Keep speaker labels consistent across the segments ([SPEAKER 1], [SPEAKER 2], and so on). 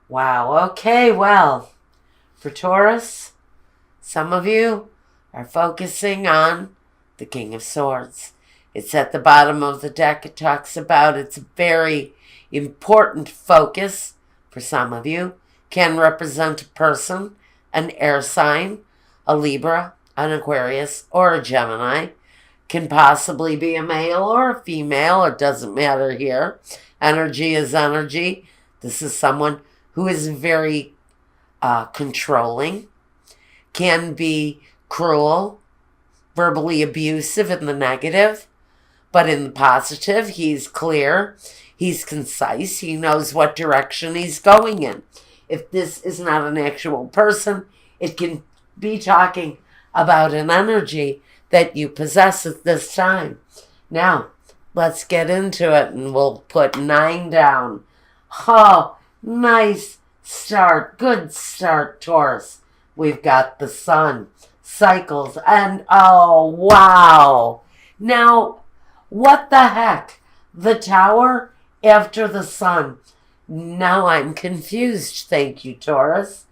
[SPEAKER 1] Wow. Okay, well, for Taurus, some of you are focusing on the King of Swords. It's at the bottom of the deck. It talks about it's a very important focus for some of you. Can represent a person, an air sign, a Libra, an Aquarius, or a Gemini. Can possibly be a male or a female. It doesn't matter here. Energy is energy. This is someone who is very controlling, can be cruel, verbally abusive in the negative, but in the positive, he's clear, he's concise, he knows what direction he's going in. If this is not an actual person, it can be talking about an energy that you possess at this time. Now, let's get into it, and we'll put 9 down. Oh, nice start. Good start, Taurus. We've got the sun, cycles, and oh, wow. Now, what the heck? The tower after the sun. Now I'm confused, thank you, Taurus.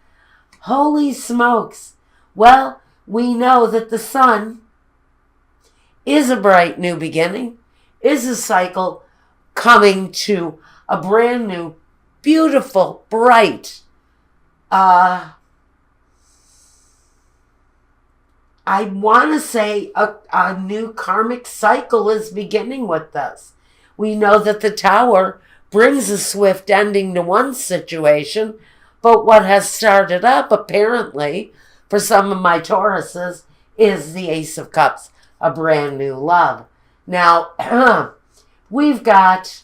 [SPEAKER 1] Holy smokes. Well, we know that the sun is a bright new beginning, is a cycle coming to a brand new, beautiful, bright, I want to say a new karmic cycle is beginning with this. We know that the tower brings a swift ending to one situation, but what has started up, apparently, for some of my Tauruses, is the Ace of Cups, a brand new love. Now, we've got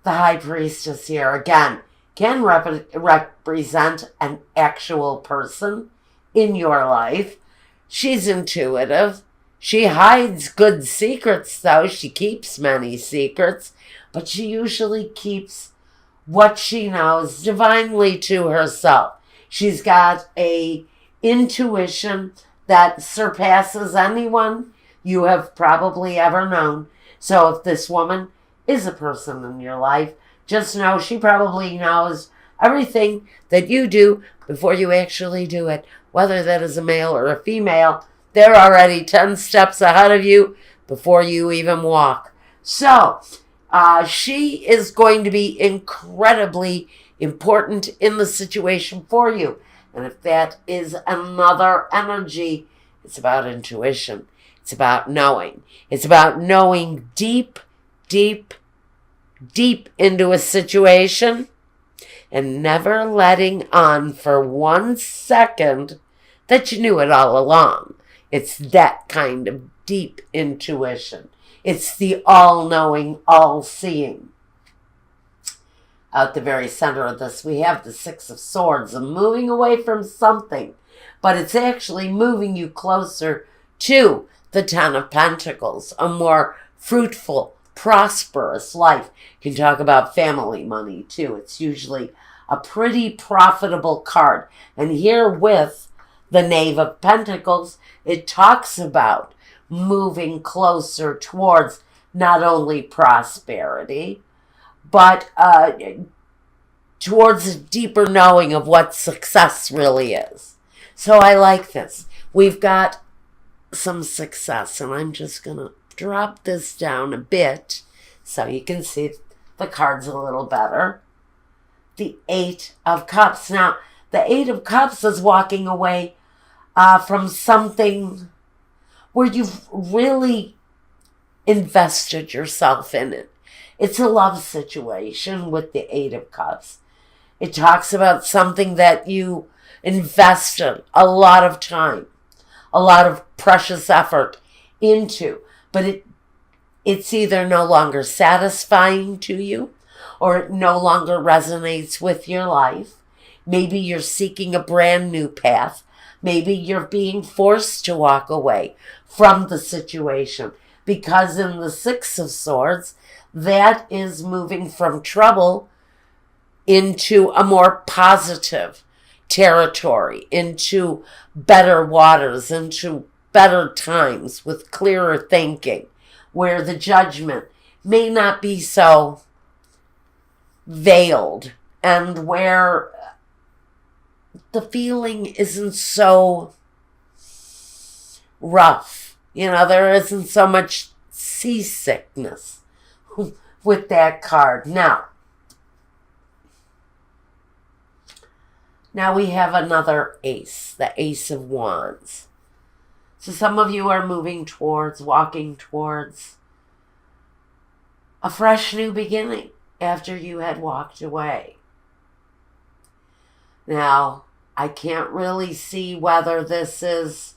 [SPEAKER 1] the High Priestess here again. Can represent an actual person in your life. She's intuitive. She hides good secrets, though. She keeps many secrets, but she usually keeps what she knows divinely to herself. She's got a intuition that surpasses anyone you have probably ever known. So if this woman is a person in your life, just know she probably knows everything that you do before you actually do it. Whether that is a male or a female, they're already 10 steps ahead of you before you even walk. So, she is going to be incredibly important in the situation for you. And if that is another energy, it's about intuition. It's about knowing. It's about knowing deep, deep, deep into a situation and never letting on for 1 second that you knew it all along. It's that kind of deep intuition. It's the all-knowing, all-seeing. Out the very center of this, we have the Six of Swords, and moving away from something, but it's actually moving you closer to the Ten of Pentacles, a more fruitful, prosperous life. You can talk about family money, too. It's usually a pretty profitable card. And here with the Knave of Pentacles, it talks about moving closer towards not only prosperity, but towards a deeper knowing of what success really is. So I like this. We've got some success, and I'm just going to drop this down a bit so you can see the cards a little better. The Eight of Cups. Now, the Eight of Cups is walking away from something where you've really invested yourself in it. It's a love situation with the Eight of Cups. It talks about something that you invested a lot of time, a lot of precious effort into, but it's either no longer satisfying to you or it no longer resonates with your life. Maybe you're seeking a brand new path. Maybe you're being forced to walk away from the situation because in the Six of Swords, that is moving from trouble into a more positive territory, into better waters, into better times with clearer thinking, where the judgment may not be so veiled and where the feeling isn't so rough. There isn't so much seasickness with that card. Now we have another ace, the Ace of Wands. So some of you are walking towards a fresh new beginning after you had walked away. Now, I can't really see whether this is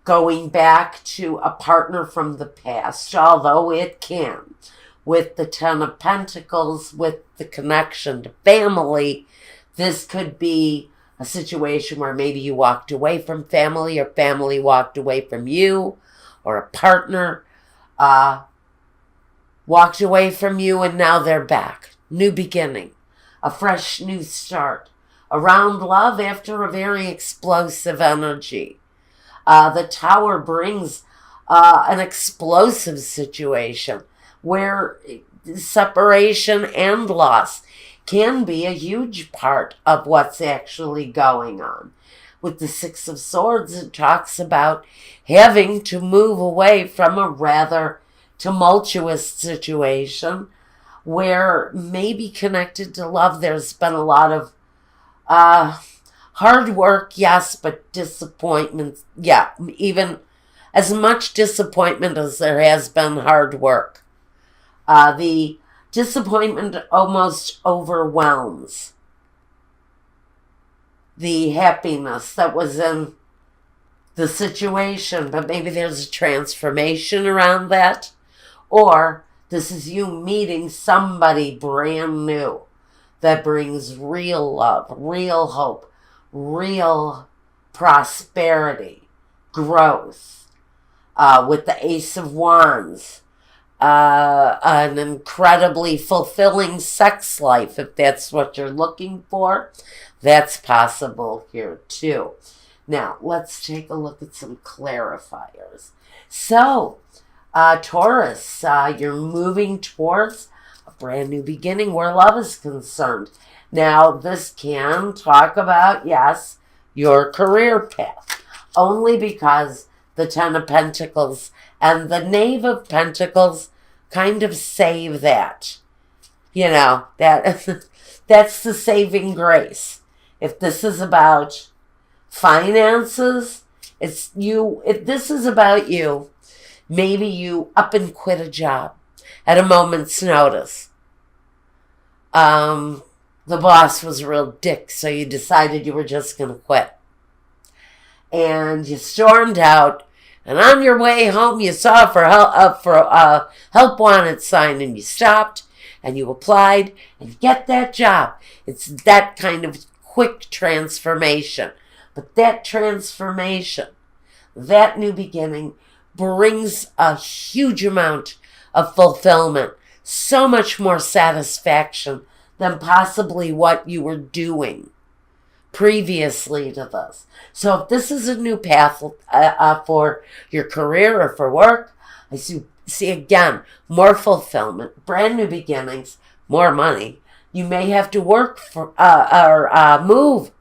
[SPEAKER 1] going back to a partner from the past, although it can. With the Ten of Pentacles, with the connection to family, this could be a situation where maybe you walked away from family, or family walked away from you, or a partner walked away from you and now they're back. New beginning, a fresh new start. Around love after a very explosive energy. The Tower brings an explosive situation where separation and loss can be a huge part of what's actually going on. With the Six of Swords, it talks about having to move away from a rather tumultuous situation where maybe connected to love there's been a lot of hard work, yes, but disappointment, yeah, even as much disappointment as there has been hard work. The disappointment almost overwhelms the happiness that was in the situation, but maybe there's a transformation around that, or this is you meeting somebody brand new that brings real love, real hope, real prosperity, growth. With the Ace of Wands, an incredibly fulfilling sex life, if that's what you're looking for, that's possible here too. Now, let's take a look at some clarifiers. So, Taurus, you're moving towards a brand new beginning where love is concerned. Now, this can talk about, yes, your career path, only because the Ten of Pentacles and the Knave of Pentacles kind of save that. That's the saving grace. If this is about finances, if this is about you, maybe you up and quit a job at a moment's notice. The boss was a real dick, so you decided you were just going to quit. And you stormed out, and on your way home, you saw a help wanted sign, and you stopped, and you applied, and you get that job. It's that kind of quick transformation. But that transformation, that new beginning, brings a huge amount of fulfillment, so much more satisfaction than possibly what you were doing previously to this. So if this is a new path for your career or for work, I see again, more fulfillment, brand new beginnings, more money. You may have to work for or move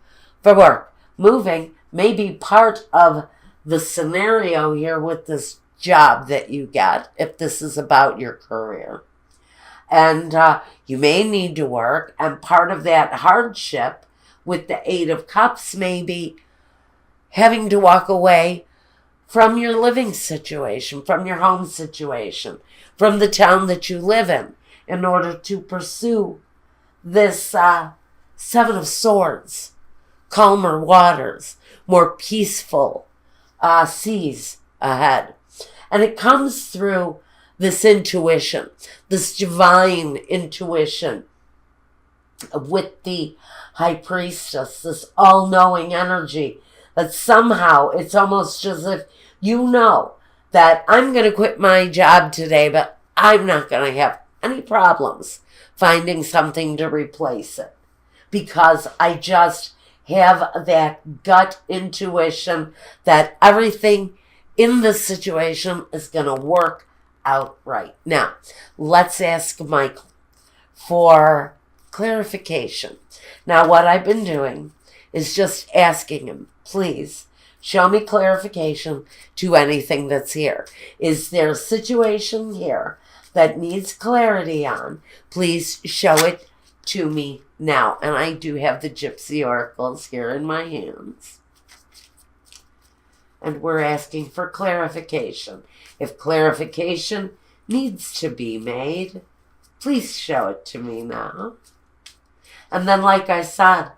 [SPEAKER 1] for work. Moving may be part of the scenario here with this job that you get, if this is about your career. And you may need to work, and part of that hardship with the Eight of Cups may be having to walk away from your living situation, from your home situation, from the town that you live in order to pursue this Seven of Swords, calmer waters, more peaceful seas ahead. And it comes through this intuition, this divine intuition with the High Priestess, this all-knowing energy that somehow it's almost as if you know that I'm going to quit my job today, but I'm not going to have any problems finding something to replace it, because I just have that gut intuition that everything in this situation is going to work out right. Now, let's ask Michael for clarification. Now, what I've been doing is just asking him, please show me clarification to anything that's here. Is there a situation here that needs clarity on? Please show it to me now. And I do have the Gypsy Oracles here in my hands. And we're asking for clarification. If clarification needs to be made, please show it to me now. And then, like I said,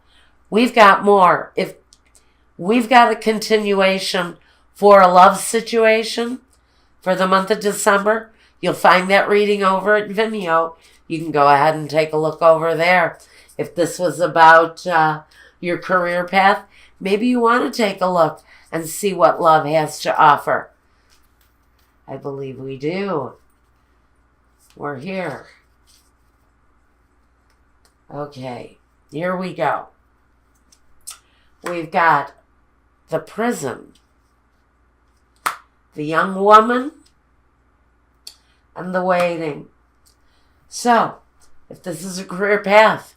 [SPEAKER 1] we've got more. If we've got a continuation for a love situation for the month of December, you'll find that reading over at Vimeo. You can go ahead and take a look over there. If this was about your career path, maybe you want to take a look and see what love has to offer. I believe we do. We're here. Okay, here we go. We've got the prison, the young woman, and the waiting. So, if this is a career path,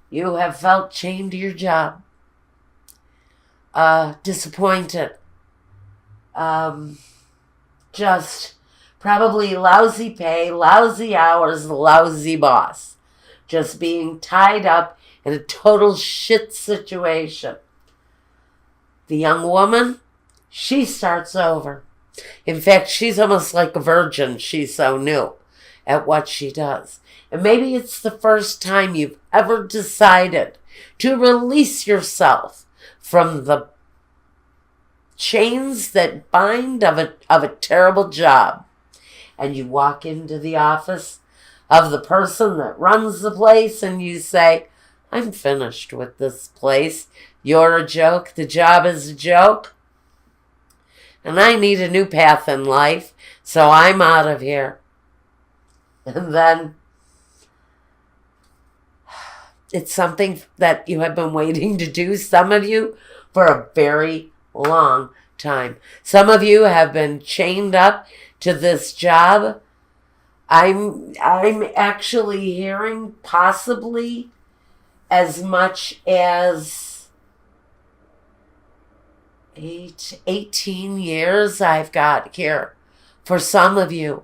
[SPEAKER 1] you have felt chained to your job, disappointed, just probably lousy pay, lousy hours, lousy boss, just being tied up in a total shit situation. The young woman, she starts over. In fact, she's almost like a virgin. She's so new at what she does. And maybe it's the first time you've ever decided to release yourself from the chains that bind of a terrible job. And you walk into the office of the person that runs the place and you say, I'm finished with this place. You're a joke. The job is a joke. And I need a new path in life, so I'm out of here. And then it's something that you have been waiting to do, some of you, for a very long time. Some of you have been chained up to this job. I'm actually hearing possibly as much as 18 years I've got here. For some of you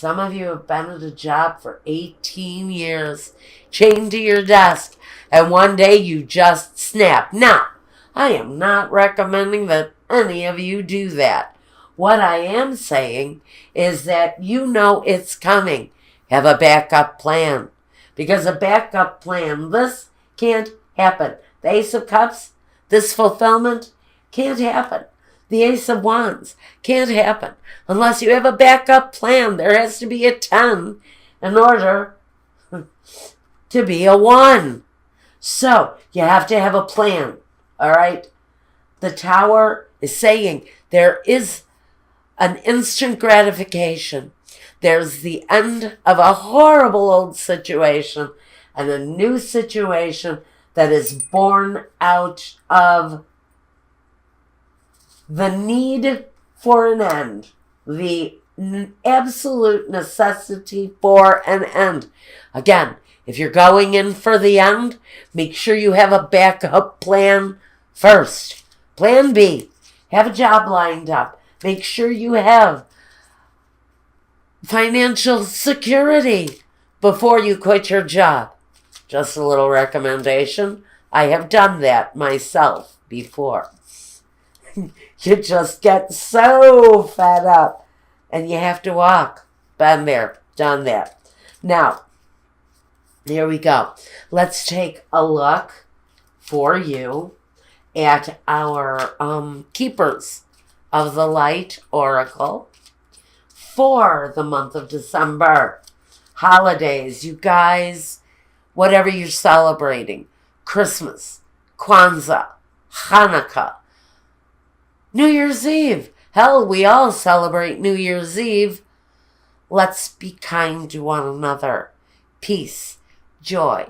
[SPEAKER 1] have been at a job for 18 years, chained to your desk, and one day you just snap. Now, I am not recommending that any of you do that. What I am saying is that you know it's coming. Have a backup plan. Because a backup plan, this can't happen. The Ace of Cups, this fulfillment, can't happen. The Ace of Wands can't happen unless you have a backup plan. There has to be a 10 in order to be a 1. So you have to have a plan. All right. The Tower is saying there is an instant gratification. There's the end of a horrible old situation and a new situation that is born out of the need for an end, the absolute necessity for an end. Again, if you're going in for the end, make sure you have a backup plan first. Plan B, have a job lined up. Make sure you have financial security before you quit your job. Just a little recommendation. I have done that myself before. You just get so fed up and you have to walk. Been there, done that. Now, here we go. Let's take a look for you at our Keepers of the Light Oracle for the month of December. Holidays, you guys, whatever you're celebrating. Christmas, Kwanzaa, Hanukkah, New Year's Eve. Hell, we all celebrate New Year's Eve. Let's be kind to one another. Peace, joy,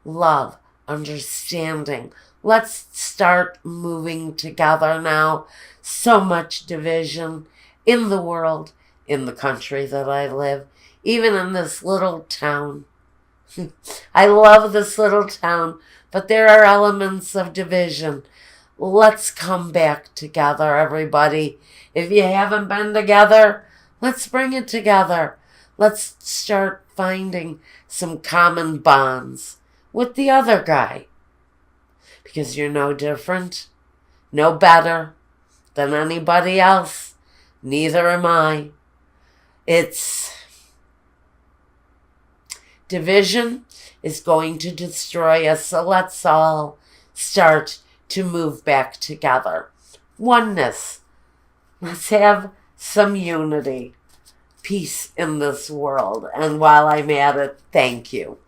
[SPEAKER 1] love, understanding. Let's start moving together now. So much division in the world, in the country that I live, even in this little town. I love this little town, but there are elements of division. Let's come back together, everybody. If you haven't been together, let's bring it together. Let's start finding some common bonds with the other guy. Because you're no different, no better than anybody else. Neither am I. It's division is going to destroy us, so let's all start to move back together. Oneness. Let's have some unity, peace in this world. And while I'm at it, thank you.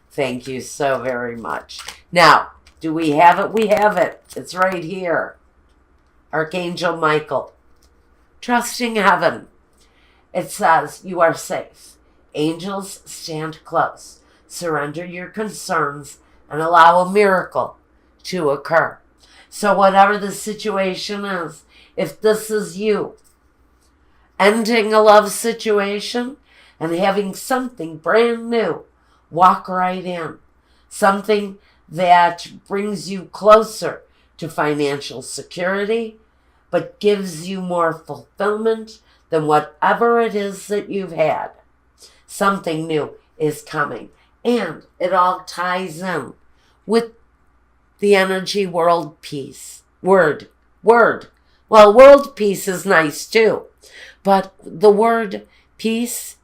[SPEAKER 1] Thank you so very much. Now, do we have it? We have it. It's right here. Archangel Michael. Trusting heaven. It says, you are safe. Angels stand close. Surrender your concerns and allow a miracle to occur. So whatever the situation is, if this is you ending a love situation and having something brand new walk right in, something that brings you closer to financial security, but gives you more fulfillment than whatever it is that you've had. Something new is coming. And it all ties in with the energy world peace. Word. Well, world peace is nice too. But the word peace